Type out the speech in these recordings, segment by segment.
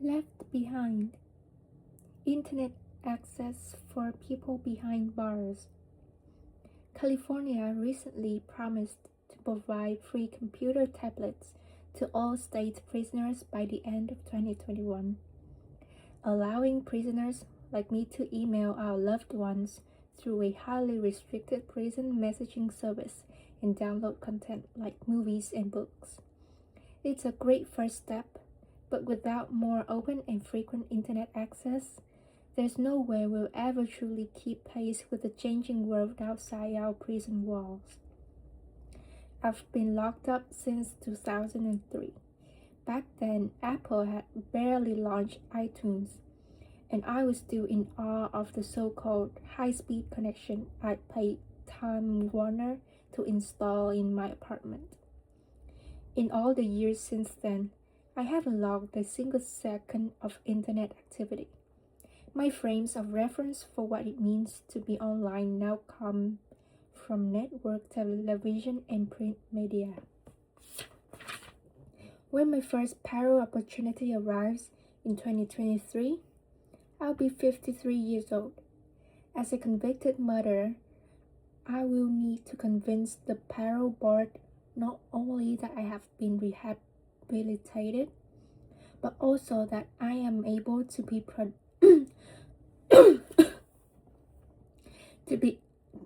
Left behind. Internet access for people behind bars. California recently promised to provide free computer tablets to all state prisoners by the end of 2021, allowing prisoners like me to email our loved ones through a highly restricted prison messaging service and download content like movies and books. It's a great first step, but without more open and frequent internet access, there's no way we'll ever truly keep pace with the changing world outside our prison walls. I've been locked up since 2003. Back then, Apple had barely launched iTunes, and I was still in awe of the so-called high-speed connection I paid Time Warner to install in my apartment. In all the years since then, I haven't logged a single second of internet activity. My frames of reference for what it means to be online now come from network television and print media. When my first parole opportunity arrives in 2023, I'll be 53 years old. As a convicted murderer, I will need to convince the parole board not only that I have been rehabilitated, but also that I am able to be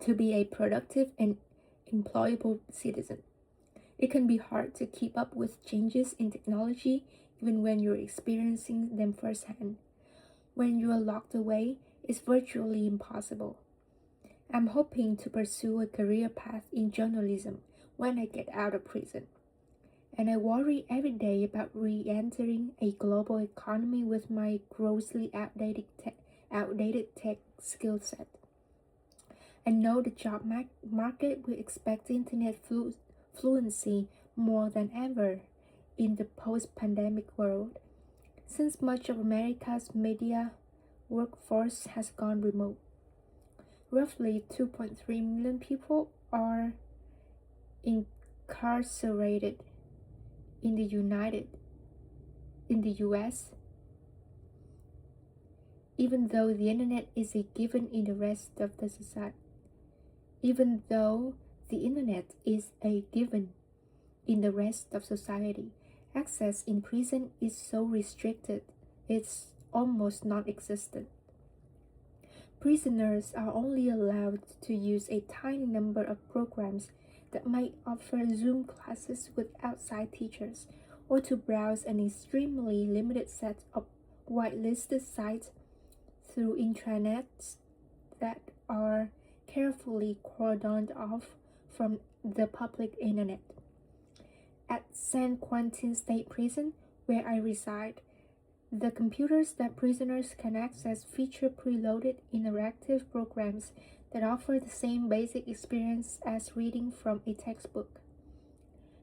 to be a productive and employable citizen. It can be hard to keep up with changes in technology even when you're experiencing them firsthand. When you are locked away, it's virtually impossible. I'm hoping to pursue a career path in journalism when I get out of prison. And I worry every day about re-entering a global economy with my grossly outdated tech skill set. I know the job market will expect internet fluency more than ever in the post-pandemic world, since much of America's media workforce has gone remote. Roughly 2.3 million people are incarcerated in the US, even though the internet is a given in the rest of the society. Even though the internet is a given in the rest of society, access in prison is so restricted, it's almost non-existent. Prisoners are only allowed to use a tiny number of programs that might offer Zoom classes with outside teachers, or to browse an extremely limited set of whitelisted sites through intranets that are carefully cordoned off from the public internet. At San Quentin State Prison, where I reside, the computers that prisoners can access feature preloaded interactive programs that offer the same basic experience as reading from a textbook.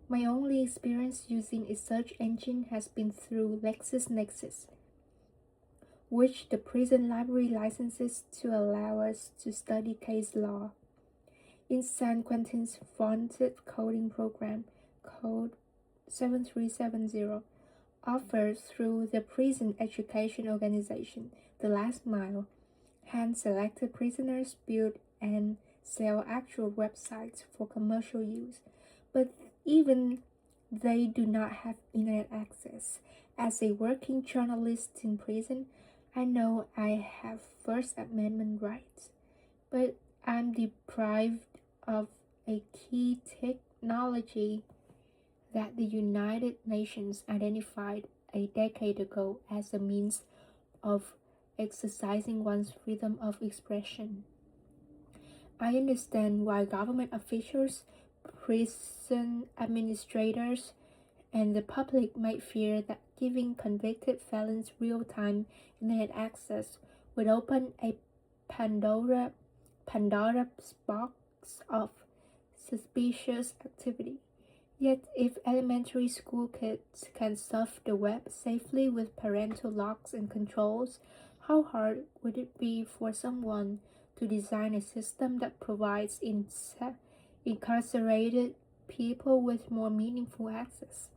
My only experience using a search engine has been through LexisNexis, which the prison library licenses to allow us to study case law. In San Quentin's vaunted coding program, Code 7370, offered through the Prison Education Organization, The Last Mile, hand-selected prisoners build and sell actual websites for commercial use, but even they do not have internet access. As a working journalist in prison, I know I have First Amendment rights, but I'm deprived of a key technology that the United Nations identified a decade ago as a means of exercising one's freedom of expression. I understand why government officials, prison administrators, and the public might fear that giving convicted felons real-time internet access would open a Pandora's box of suspicious activity. Yet, if elementary school kids can surf the web safely with parental locks and controls, how hard would it be for someone to design a system that provides incarcerated people with more meaningful access?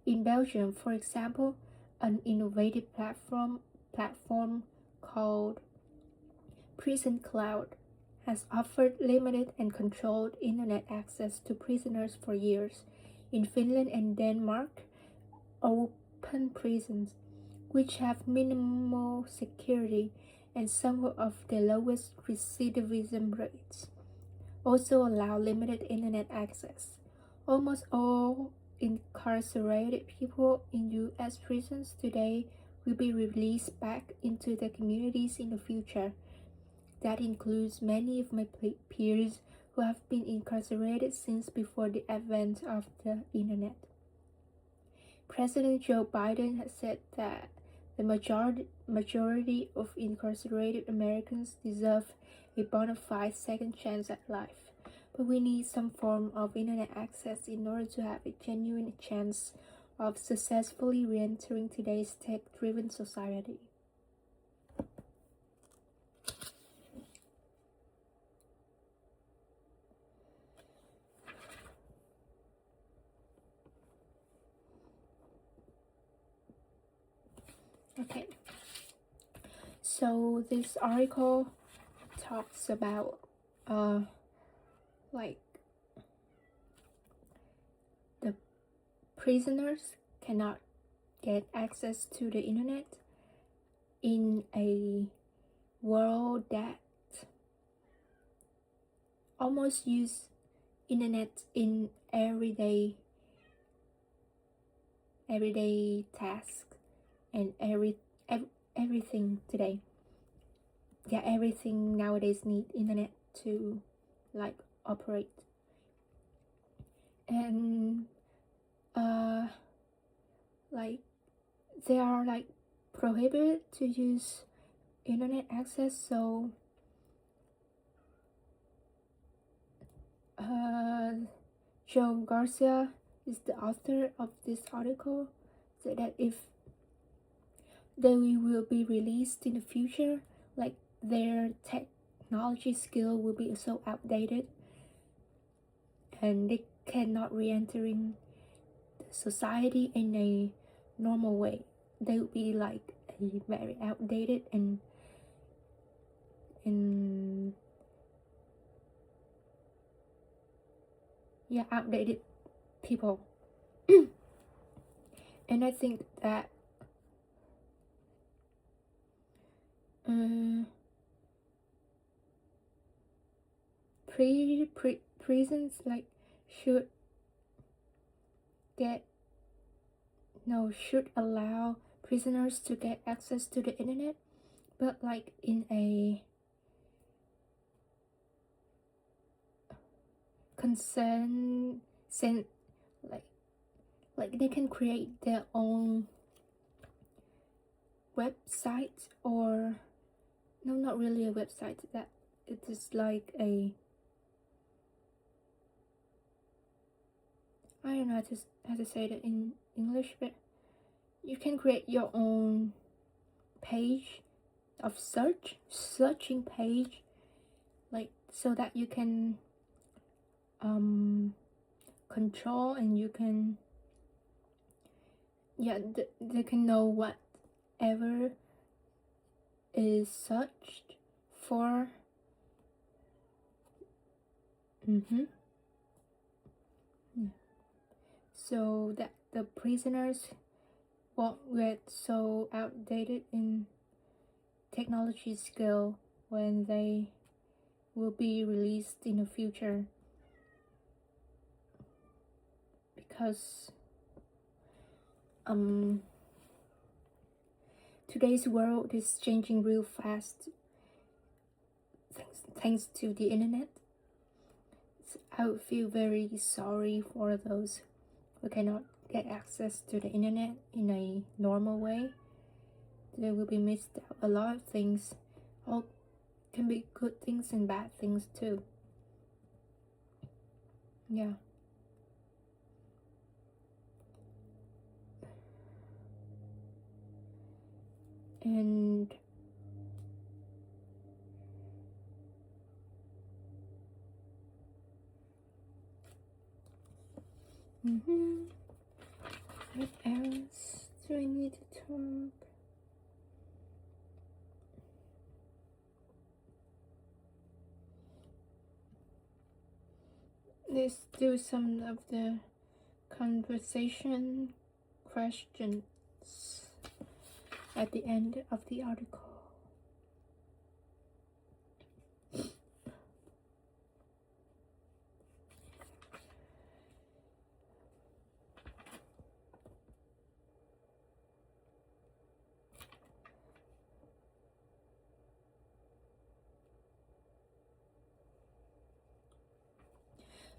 In Belgium, for example, an innovative platform called Prison Cloud has offered limited and controlled internet access to prisoners for years. In Finland and Denmark, open prisons, which have minimal security and some of the lowest recidivism rates, also allow limited internet access. Almost all incarcerated people in U.S. prisons today will be released back into the communities in the future. That includes many of my peers who have been incarcerated since before the advent of the internet. President Joe Biden has said that the majority of incarcerated Americans deserve a bona fide second chance at life, but we need some form of internet access in order to have a genuine chance of successfully re-entering today's tech-driven society. Okay, so this article talks about like the prisoners cannot get access to the internet in a world that almost use internet in everyday task and everything today. Yeah, everything nowadays need internet to like operate. And like they are like prohibited to use internet access, so Joe Garcia is the author of this article, said that if they will be released in the future, like their technology skill will be so outdated and they cannot re-entering the society in a normal way. They will be like a very outdated and outdated people. And I think that prisons like should allow prisoners to get access to the internet, but like in a like they can create their own website, or no, not really a website, that it is like a, I don't know how to say that in English, but you can create your own page of searching page, like so that you can control and you can they can know whatever is searched for. Yeah. So that the prisoners won't get so outdated in technology skill when they will be released in the future, because today's world is changing real fast thanks to the internet. So I would feel very sorry for those who cannot get access to the internet in a normal way. They will be missed out a lot of things. All can be good things and bad things too. Yeah. And what else do I need to talk. Let's do some of the conversation questions at the end of the article.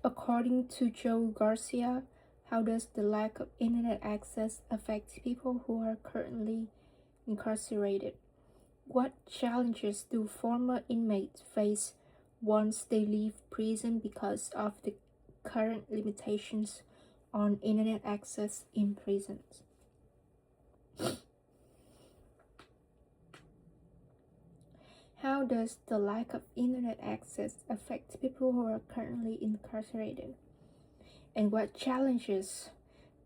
According to Joe Garcia, how does the lack of internet access affect people who are currently incarcerated? What challenges do former inmates face once they leave prison because of the current limitations on internet access in prisons? How does the lack of internet access affect people who are currently incarcerated? And what challenges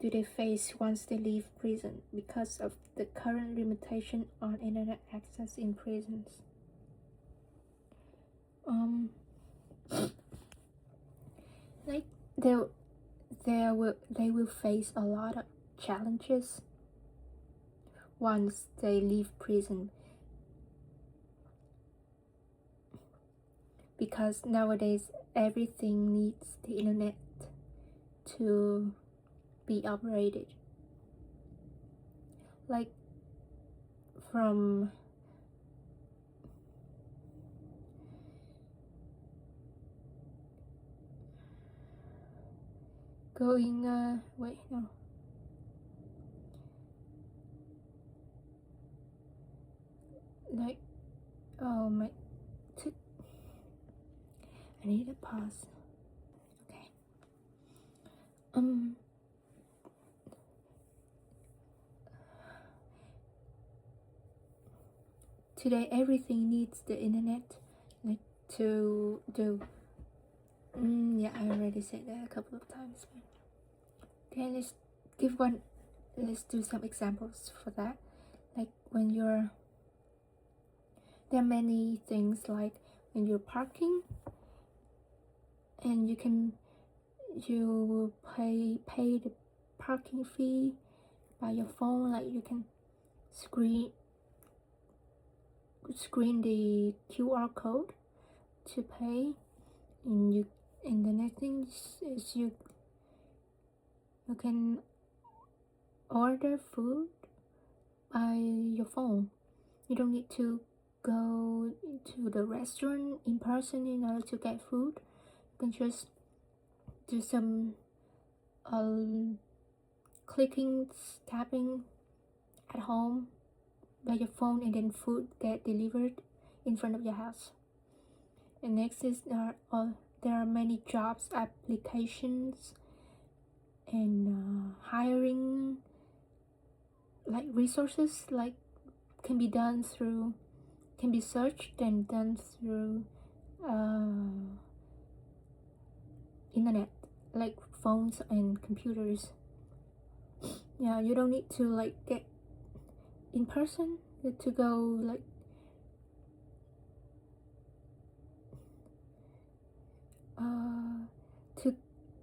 do they face once they leave prison because of the current limitation on internet access in prisons? Like they will face a lot of challenges once they leave prison, because nowadays everything needs the internet to be operated. Like from going like I need a pause. Okay. Today everything needs the internet, like to do. Yeah, I already said that a couple of times. Okay, let's do some examples for that. Like when there are many things, like when you're parking and you pay the parking fee by your phone. Like you can screen the QR code to pay, and the next thing is you can order food by your phone. You don't need to go to the restaurant in person in order to get food. You can just do some tapping at home by your phone, and then food get delivered in front of your house. And next is there are many jobs applications and hiring, like resources, like can be searched and done through internet, like phones and computers. Yeah, you don't need to like get in person to go like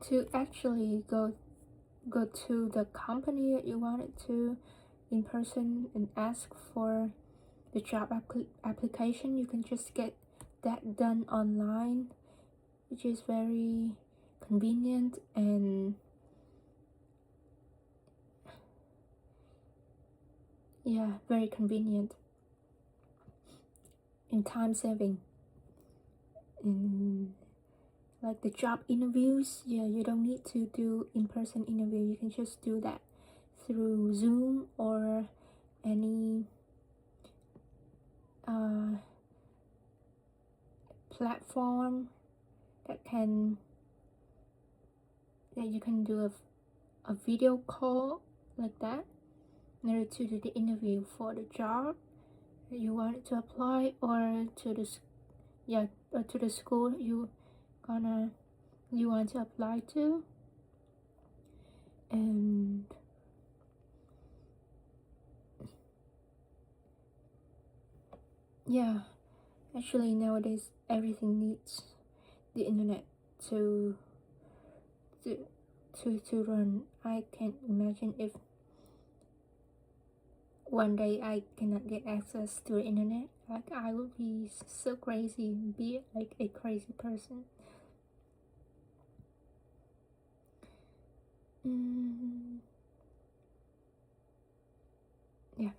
to actually go to the company that you wanted to in person and ask for the job application. You can just get that done online, which is very convenient and very convenient and time saving. And like the job interviews, you don't need to do in-person interview. You can just do that through Zoom or any platform that you can do a video call like that in order to do the interview for the job that you wanted to apply, or to the school you want to apply to. And Yeah, actually nowadays everything needs the internet to to to run. I can't imagine if one day I cannot get access to the internet. Like I would be so crazy, be like a crazy person. Mm, yeah,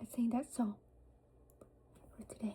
I think that's all for today.